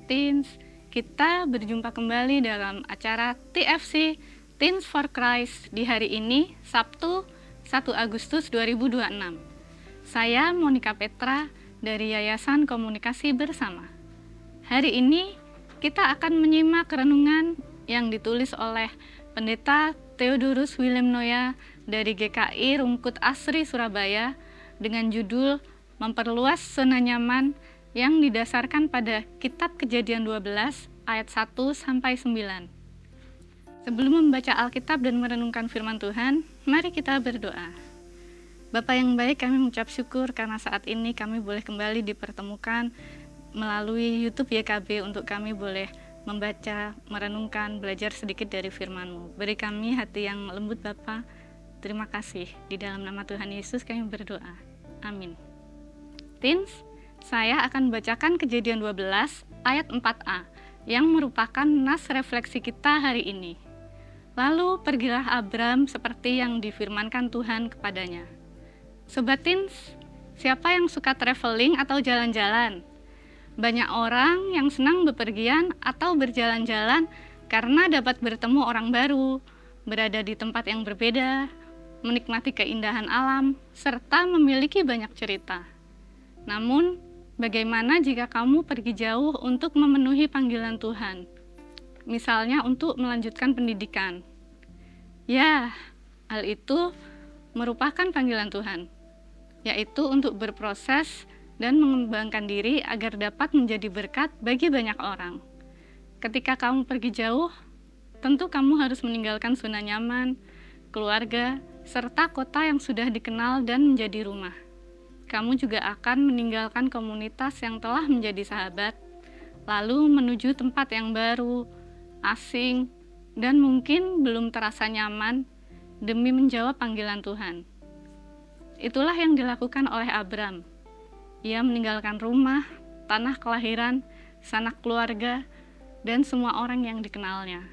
Sahabat Teens, kita berjumpa kembali dalam acara TFC Teens for Christ di hari ini, Sabtu 1 Agustus 2026. Saya Monica Petra dari Yayasan Komunikasi Bersama. Hari ini kita akan menyimak renungan yang ditulis oleh Pendeta Theodorus Willem Noya dari GKI Rungkut Asri Surabaya dengan judul Memperluas Zona Nyaman yang didasarkan pada Kitab Kejadian 12 ayat 1 sampai 9. Sebelum membaca Alkitab dan merenungkan firman Tuhan, mari kita berdoa. Bapa yang baik, kami mengucap syukur karena saat ini kami boleh kembali dipertemukan melalui YouTube YKB untuk kami boleh membaca, merenungkan, belajar sedikit dari firman-Mu. Beri kami hati yang lembut Bapa. Terima kasih. Di dalam nama Tuhan Yesus kami berdoa. Amin. Teens, saya akan bacakan Kejadian 12 ayat 4a yang merupakan nas refleksi kita hari ini. Lalu pergilah Abram seperti yang difirmankan Tuhan kepadanya. Sobat Teens, siapa yang suka traveling atau jalan-jalan? Banyak orang yang senang bepergian atau berjalan-jalan karena dapat bertemu orang baru, berada di tempat yang berbeda, menikmati keindahan alam, serta memiliki banyak cerita. Namun, bagaimana jika kamu pergi jauh untuk memenuhi panggilan Tuhan? Misalnya untuk melanjutkan pendidikan. Ya, hal itu merupakan panggilan Tuhan, yaitu untuk berproses dan mengembangkan diri agar dapat menjadi berkat bagi banyak orang. Ketika kamu pergi jauh, tentu kamu harus meninggalkan zona nyaman, keluarga, serta kota yang sudah dikenal dan menjadi rumah. Kamu juga akan meninggalkan komunitas yang telah menjadi sahabat, lalu menuju tempat yang baru, asing, dan mungkin belum terasa nyaman demi menjawab panggilan Tuhan. Itulah yang dilakukan oleh Abram. Ia meninggalkan rumah, tanah kelahiran, sanak keluarga, dan semua orang yang dikenalnya.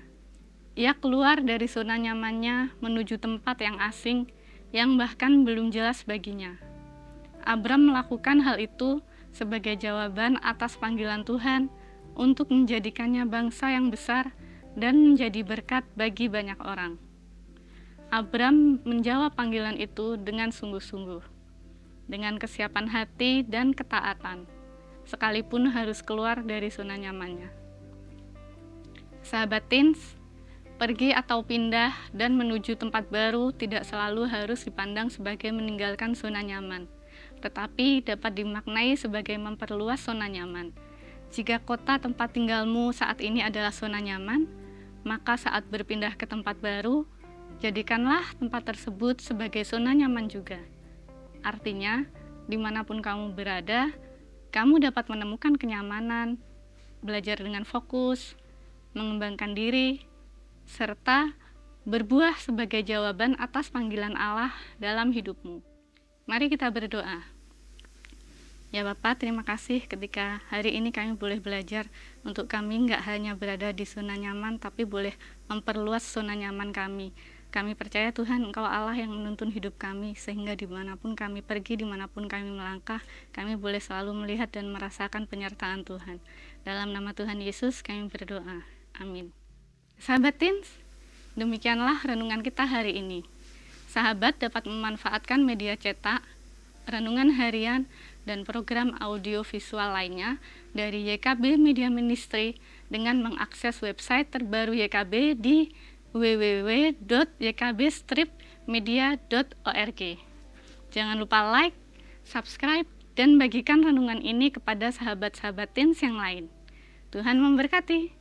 Ia keluar dari zona nyamannya menuju tempat yang asing, yang bahkan belum jelas baginya. Abram melakukan hal itu sebagai jawaban atas panggilan Tuhan untuk menjadikannya bangsa yang besar dan menjadi berkat bagi banyak orang. Abram menjawab panggilan itu dengan sungguh-sungguh, dengan kesiapan hati dan ketaatan, sekalipun harus keluar dari zona nyamannya. Sahabat Teens, pergi atau pindah dan menuju tempat baru tidak selalu harus dipandang sebagai meninggalkan zona nyaman, tetapi dapat dimaknai sebagai memperluas zona nyaman. Jika kota tempat tinggalmu saat ini adalah zona nyaman, maka saat berpindah ke tempat baru, jadikanlah tempat tersebut sebagai zona nyaman juga. Artinya, dimanapun kamu berada, kamu dapat menemukan kenyamanan, belajar dengan fokus, mengembangkan diri, serta berbuah sebagai jawaban atas panggilan Allah dalam hidupmu. Mari kita berdoa. Ya Bapak, terima kasih ketika hari ini kami boleh belajar untuk kami nggak hanya berada di zona nyaman, tapi boleh memperluas zona nyaman kami. Kami percaya Tuhan, Engkau Allah yang menuntun hidup kami, sehingga dimanapun kami pergi, dimanapun kami melangkah, kami boleh selalu melihat dan merasakan penyertaan Tuhan. Dalam nama Tuhan Yesus kami berdoa. Amin. Sahabat Teens, demikianlah renungan kita hari ini. Sahabat dapat memanfaatkan media cetak, renungan harian, dan program audio visual lainnya dari YKB Media Ministry dengan mengakses website terbaru YKB di www.ykbstripmedia.org. Jangan lupa like, subscribe, dan bagikan renungan ini kepada sahabat-sahabat Teens yang lain. Tuhan memberkati.